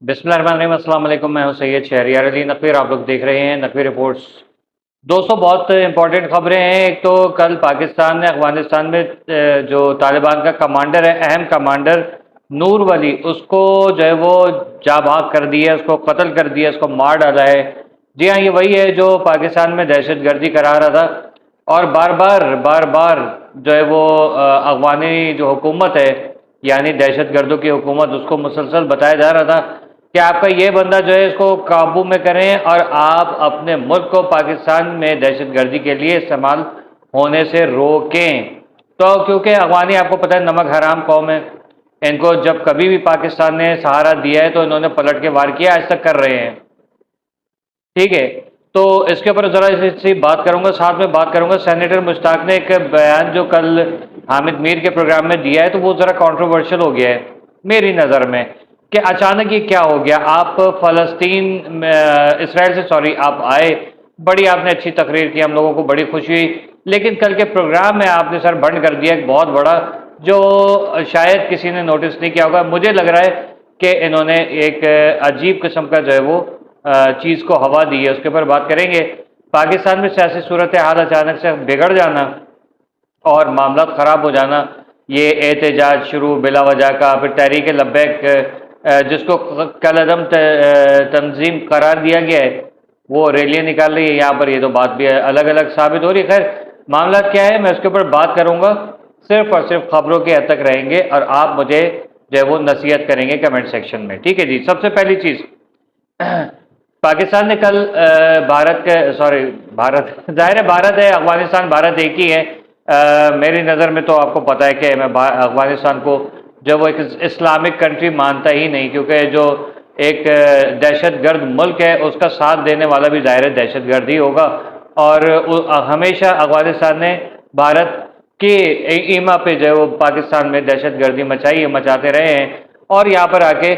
बिस्मिल्लाहिर्रहमानिर्रहीम, अस्सलाम वालेकुम। मैं हूं सैयद शहरियार अली नकवी। आप लोग देख रहे हैं नकवी रिपोर्ट्स। दोस्तों, बहुत इंपॉर्टेंट खबरें हैं। एक तो कल पाकिस्तान ने अफगानिस्तान में जो तालिबान का कमांडर है, अहम कमांडर नूर वली, उसको जो है वो जा भाग कर दिया, उसको कत्ल कर दिया, उसको मार डाला है। जी हाँ, ये वही है जो पाकिस्तान में दहशत गर्दी करा रहा था और बार बार जो है वो अफगानी जो हुकूमत है, यानी दहशत गर्दों की हुकूमत, उसको मुसलसल बताया जा रहा था कि आपका ये बंदा जो है इसको काबू में करें और आप अपने मुल्क को पाकिस्तान में दहशत गर्दी के लिए इस्तेमाल होने से रोकें। तो क्योंकि अफगानी, आपको पता है, नमक हराम कौम है। इनको जब कभी भी पाकिस्तान ने सहारा दिया है तो इन्होंने पलट के वार किया, आज तक कर रहे हैं। ठीक है, तो इसके ऊपर ज़रा सी बात करूंगा, साथ में बात करूंगा। सेनेटर मुश्ताक ने एक बयान जो कल हामिद मीर के प्रोग्राम में दिया है, तो वो ज़रा कंट्रोवर्शियल हो गया है मेरी नज़र में कि अचानक ये क्या हो गया। आप फ़लस्तीन इसराइल से, सॉरी, आप आए, बड़ी आपने अच्छी तकरीर की, हम लोगों को बड़ी खुशी हुई, लेकिन कल के प्रोग्राम में आपने सर बंद कर दिया एक बहुत बड़ा, जो शायद किसी ने नोटिस नहीं किया होगा। मुझे लग रहा है कि इन्होंने एक अजीब किस्म का जो है वो चीज़ को हवा दी है। उसके ऊपर बात करेंगे। पाकिस्तान में सियासी सूरत हाल अचानक से बिगड़ जाना और मामला ख़राब हो जाना, ये एहतजाज शुरू बिला वजह का, फिर तहरीक लब्बैक जिसको कलअदम तंजीम करार दिया गया है, वो रैलियाँ निकाल रही है यहाँ पर। ये तो बात भी अलग अलग साबित हो रही है। खैर, मामला क्या है मैं उसके ऊपर बात करूँगा। सिर्फ और सिर्फ खबरों के हद तक रहेंगे और आप मुझे जो है वो नसीहत करेंगे कमेंट सेक्शन में। ठीक है जी। सबसे पहली चीज़, पाकिस्तान ने कल भारत के, सॉरी, भारत जाहिर है भारत है, अफगानिस्तान भारत एक ही है। मेरी नज़र में तो आपको पता है कि मैं अफगानिस्तान को जो वो एक इस्लामिक कंट्री मानता ही नहीं, क्योंकि जो एक दहशत गर्द मुल्क है उसका साथ देने वाला भी ज़ाहिर है दहशत गर्द ही होगा। और हमेशा अफगानिस्तान ने भारत के ईमा पे जो है वो पाकिस्तान में दहशत गर्दी मचाई है, मचाते रहे हैं। और यहाँ पर आके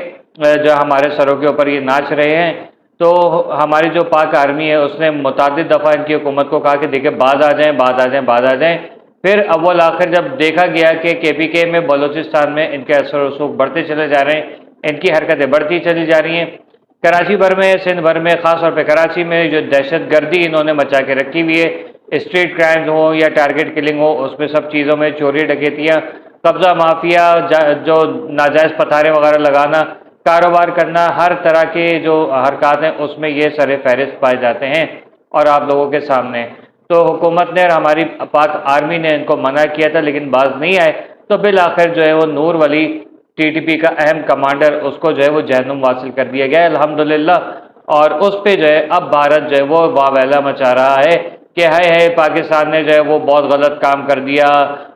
जो हमारे सरों के ऊपर ये नाच रहे हैं। तो हमारी जो पाक आर्मी है उसने मुतादिद दफ़ा इनकी हुकूमत को कहा कि देखिए, बाज आ जाएं, बाज आ जाएं, बाज आ जाएं। फिर अव्वल आखिर जब देखा गया कि KPK में, बलूचिस्तान में इनके असर रसूख बढ़ते चले जा रहे हैं, इनकी हरकतें बढ़ती चली जा रही हैं। कराची भर में, सिंध भर में, ख़ास तौर पर कराची में जो दहशत गर्दी इन्होंने मचा के रखी हुई है, स्ट्रीट क्राइम्स हो या टारगेट किलिंग हो, उसमें सब चीज़ों में चोरी डकैतियाँ, कब्ज़ा माफिया, जो नाजायज़ पथारे वगैरह लगाना, कारोबार करना, हर तरह के जो हरकत हैं उसमें ये सर फहरिस्त पाए जाते हैं और आप लोगों के सामने। तो हुकूमत ने और हमारी पाक आर्मी ने इनको मना किया था, लेकिन बाज नहीं आए। तो बिल आखिर जो है वो नूर वली, TTP का अहम कमांडर, उसको जो है वो जहन्नुम वासिल कर दिया गया अल्हम्दुलिल्लाह। और उस पे जो है अब भारत जो है वो वावेला मचा रहा है कि है पाकिस्तान ने जो है वो बहुत गलत काम कर दिया,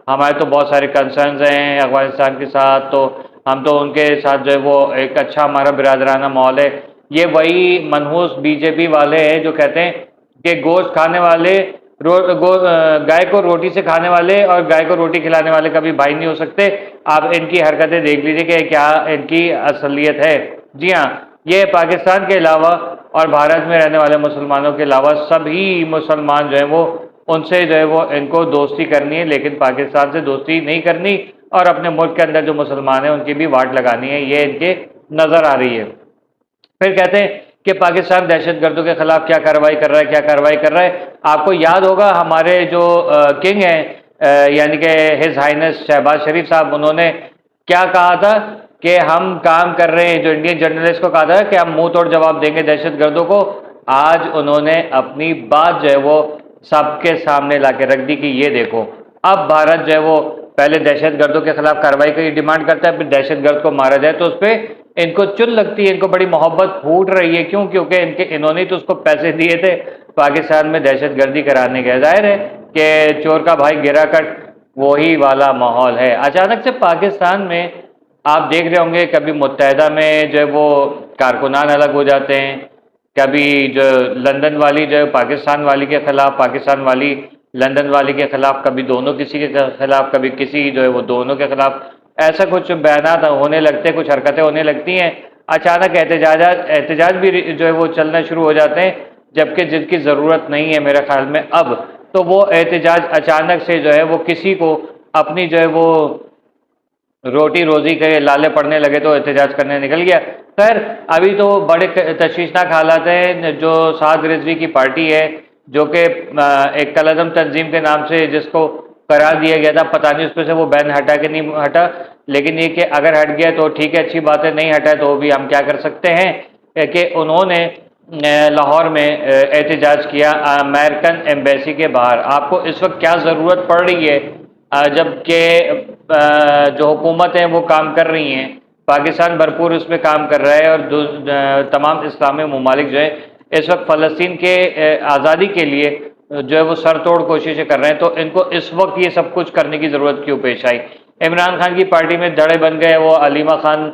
हमारे तो बहुत सारे कंसर्न्स हैं अफगानिस्तान के साथ, तो हम तो उनके साथ जो है वो एक अच्छा हमारा बिरादराना माहौल है। ये वही मनहूस BJP वाले हैं जो कहते हैं कि गोश्त खाने वाले, गाय को रोटी से खाने वाले और गाय को रोटी खिलाने वाले कभी भाई नहीं हो सकते। आप इनकी हरकतें देख लीजिए कि क्या इनकी असलियत है। जी हाँ, ये पाकिस्तान के अलावा और भारत में रहने वाले मुसलमानों के अलावा सभी मुसलमान जो है वो, उनसे जो है वो इनको दोस्ती करनी है, लेकिन पाकिस्तान से दोस्ती नहीं करनी और अपने मुल्क के अंदर जो मुसलमान हैं उनकी भी वाट लगानी है। ये इनके नज़र आ रही है। फिर कहते हैं कि पाकिस्तान दहशत गर्दों के खिलाफ क्या कार्रवाई कर रहा है, क्या कार्रवाई कर रहा है। आपको याद होगा हमारे जो किंग हैं, यानी कि हिज हाइनेस शहबाज शरीफ साहब, उन्होंने क्या कहा था कि हम काम कर रहे हैं, जो इंडियन जर्नलिस्ट को कहा था कि हम मुंह तोड़ जवाब देंगे दहशत गर्दों को। आज उन्होंने अपनी बात जो है वो सबके सामने ला के रख दी कि ये देखो, अब भारत जो है वो पहले दहशत गर्दों के खिलाफ कार्रवाई की डिमांड करता है, फिर दहशत गर्द को मारा जाए तो उस पर इनको चुल लगती है, इनको बड़ी मोहब्बत फूट रही है। क्यों? क्योंकि इन्होंने तो उसको पैसे दिए थे पाकिस्तान में दहशत गर्दी कराने के। जाहिर है कि चोर का भाई गिरा कट, वही वाला माहौल है। अचानक से पाकिस्तान में आप देख रहे होंगे, कभी मुत्तहदा में जो है वो कारकुनान अलग हो जाते हैं, कभी जो लंदन वाली जो है पाकिस्तान वाली के खिलाफ, पाकिस्तान वाली लंदन वाली के खिलाफ, कभी दोनों किसी के खिलाफ, कभी किसी जो है वो दोनों के खिलाफ। ऐसा कुछ बयानात होने लगते हैं, कुछ हरकतें होने लगती हैं। अचानक एहतजाज भी जो है वो चलना शुरू हो जाते हैं, जबकि जिनकी ज़रूरत नहीं है मेरे ख्याल में अब। तो वो एहतजाज अचानक से जो है वो किसी को अपनी जो है वो रोटी रोजी के लाले पड़ने लगे तो एहतजाज करने निकल गया। खैर, अभी तो बड़े तशवीशनाक हालात हैं। जो साद रिजवी की पार्टी है, जो कि एक कलअदम तंजीम के नाम से जिसको करार दिया गया था, पता नहीं उस पर से वो बैन हटा कि नहीं हटा, लेकिन ये कि अगर हट गया तो ठीक है, अच्छी बात है, नहीं हटा तो भी हम क्या कर सकते हैं कि उन्होंने लाहौर में एहतजाज किया अमेरिकन एम्बेसी के बाहर। आपको इस वक्त क्या ज़रूरत पड़ रही है जबकि जो हुकूमत है वो काम कर रही हैं, पाकिस्तान भरपूर उस पर काम कर रहा है, और तमाम इस्लामी ममालिक जो है इस वक्त फ़लस्तीन के आज़ादी के लिए जो है वो सर तोड़ कोशिशें कर रहे हैं। तो इनको इस वक्त ये सब कुछ करने की ज़रूरत क्यों पेश आई? इमरान खान की पार्टी में धड़े बन गए। वो अलीमा खान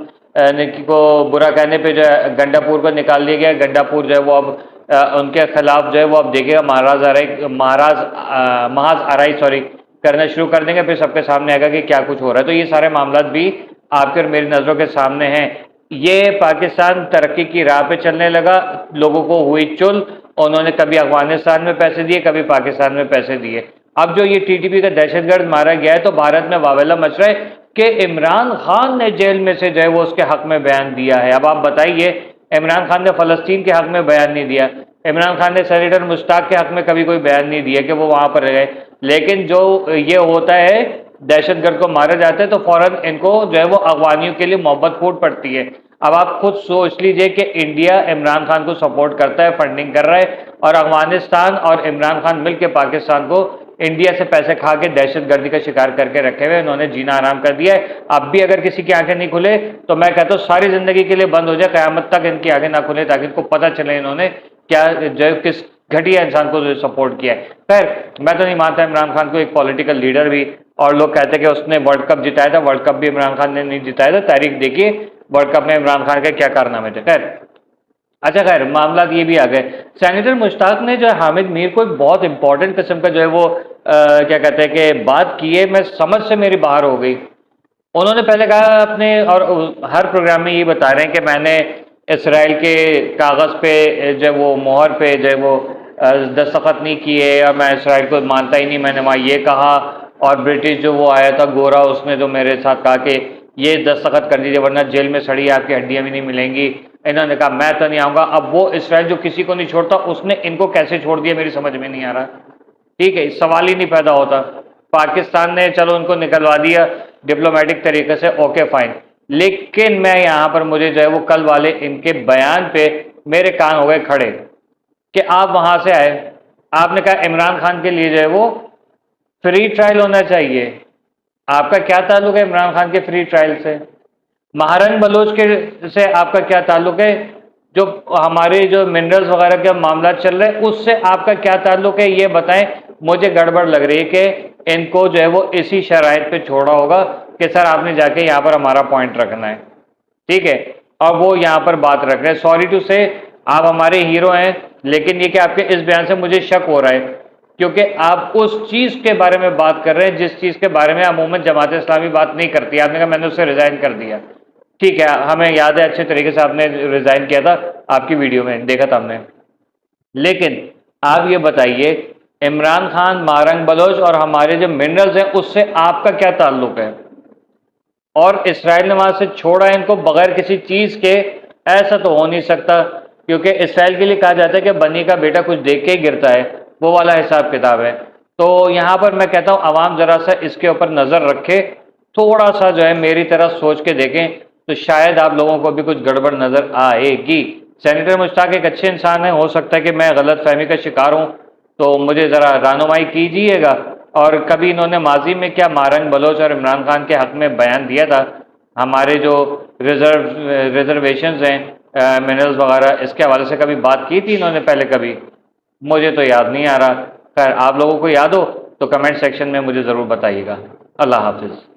को बुरा कहने पे जो है गंडापुर को निकाल दिया गया। गंडापुर जो है वो अब उनके खिलाफ जो है वो अब देखिएगा महाज आरई सॉरी करना शुरू कर देंगे, फिर सबके सामने आएगा कि क्या कुछ हो रहा है। तो ये सारे मामला भी आपके और मेरी नज़रों के सामने हैं। ये पाकिस्तान तरक्की की राह पे चलने लगा, लोगों को हुई चुल, उन्होंने कभी अफगानिस्तान में पैसे दिए, कभी पाकिस्तान में पैसे दिए। अब जो ये टीटीपी का दहशतगर्द मारा गया है तो भारत में वावेला मच रहा है कि इमरान खान ने जेल में से जो है वो उसके हक में बयान दिया है। अब आप बताइए, इमरान खान ने फ़लस्तीन के हक में बयान नहीं दिया, इमरान खान ने सेनेटर मुश्ताक के हक में कभी कोई बयान नहीं दिया कि वो वहाँ पर गए, लेकिन जो ये होता है दहशतगर्द को मारा जाता है तो फ़ौरन इनको जो है वो अफगानियों के लिए मोहब्बत फूट पड़ती है। अब आप खुद सोच लीजिए कि इंडिया इमरान खान को सपोर्ट करता है, फंडिंग कर रहा है, और अफगानिस्तान और इमरान खान मिलकर पाकिस्तान को इंडिया से पैसे खा के दहशतगर्दी का शिकार करके रखे हुए, उन्होंने जीना आराम कर दिया है। अब भी अगर किसी की आंखें नहीं खुले तो मैं कहता हूँ सारी जिंदगी के लिए बंद हो जाए, क़यामत तक इनकी आंखें ना खुले, ताकि इनको पता चले इन्होंने क्या जो किस घटिया इंसान को जो सपोर्ट किया है। खैर, मैं तो नहीं मानता इमरान खान को एक पॉलिटिकल लीडर भी, और लोग कहते हैं कि उसने वर्ल्ड कप जिताया था, वर्ल्ड कप भी इमरान खान ने नहीं जिताया था। तारीख देखिए वर्ल्ड कप में इमरान खान के क्या कारनामे थे। खैर, अच्छा, खैर मामला ये भी आ गए। सेनेटर मुश्ताक ने जो है हामिद मीर को एक बहुत इंपॉर्टेंट किस्म का जो है वो क्या कहते हैं कि बात की है, मैं समझ से मेरी बाहर हो गई। उन्होंने पहले कहा अपने, और हर प्रोग्राम में ये बता रहे हैं कि मैंने इसराइल के कागज़ पे जो वो मोहर पे जो वो दस्तखत नहीं किए, और मैं इसराइल को मानता ही नहीं, मैंने वहाँ ये कहा। और ब्रिटिश जो वो आया था गोरा, उसने जो मेरे साथ कहा कि ये दस्तखत कर दीजिए वरना जेल में सड़ी आपकी हड्डियाँ भी नहीं मिलेंगी। इन्होंने कहा मैं तो नहीं आऊँगा। अब वो इसराइल जो किसी को नहीं छोड़ता, उसने इनको कैसे छोड़ दिया मेरी समझ में नहीं आ रहा। ठीक है, सवाल ही नहीं पैदा होता। पाकिस्तान ने चलो उनको निकलवा दिया डिप्लोमेटिक तरीके से, ओके फाइन, लेकिन मैं यहाँ पर मुझे जो है वो कल वाले इनके बयान पे मेरे कान हो गए खड़े कि आप वहाँ से आए, आपने कहा इमरान खान के लिए जो है वो फ्री ट्रायल होना चाहिए। आपका क्या ताल्लुक है इमरान खान के फ्री ट्रायल से? महारंग बलोच के से आपका क्या ताल्लुक है? जो हमारे जो मिनरल्स वगैरह के मामला चल रहे हैं उससे आपका क्या ताल्लुक है, ये बताएं। मुझे गड़बड़ लग रही है कि इनको जो है वो इसी शराइत पे छोड़ा होगा कि सर आपने जाके यहाँ पर हमारा पॉइंट रखना है, ठीक है, और वो यहाँ पर बात रख रहे हैं। सॉरी टू से, आप हमारे हीरो हैं, लेकिन ये कि आपके इस बयान से मुझे शक हो रहा है, क्योंकि आप उस चीज़ के बारे में बात कर रहे हैं जिस चीज़ के बारे में अमूमन जमात इस्लामी बात नहीं करती। आपने कहा मैंने उससे रिज़ाइन कर दिया, ठीक है, हमें याद है अच्छे तरीके से आपने रिज़ाइन किया था, आपकी वीडियो में देखा था हमने। लेकिन आप ये बताइए, इमरान खान, मारंग बलोच और हमारे जो मिनरल्स हैं उससे आपका क्या ताल्लुक है? और इसराइल ने वहाँ से छोड़ा है इनको बगैर किसी चीज़ के, ऐसा तो हो नहीं सकता, क्योंकि इसराइल के लिए कहा जाता है कि बनी का बेटा कुछ देख के ही गिरता है, वो वाला हिसाब किताब है। तो यहाँ पर मैं कहता हूँ आवाम ज़रा सा इसके ऊपर नज़र रखे, थोड़ा सा जो है मेरी तरह सोच के देखें, तो शायद आप लोगों को भी कुछ गड़बड़ नज़र आएगी। सेनेटर मुश्ताक एक अच्छे इंसान है, हो सकता है कि मैं गलत फहमी का शिकार हूँ, तो मुझे ज़रा रहनुमाई कीजिएगा। और कभी इन्होंने माजी में क्या मारंग बलोच और इमरान खान के हक़ में बयान दिया था? हमारे जो रिजर्वेशंस हैं मिनरल्स वगैरह, इसके हवाले से कभी बात की थी इन्होंने पहले कभी? मुझे तो याद नहीं आ रहा। खैर, आप लोगों को याद हो तो कमेंट सेक्शन में मुझे ज़रूर बताइएगा। अल्लाह हाफिज़।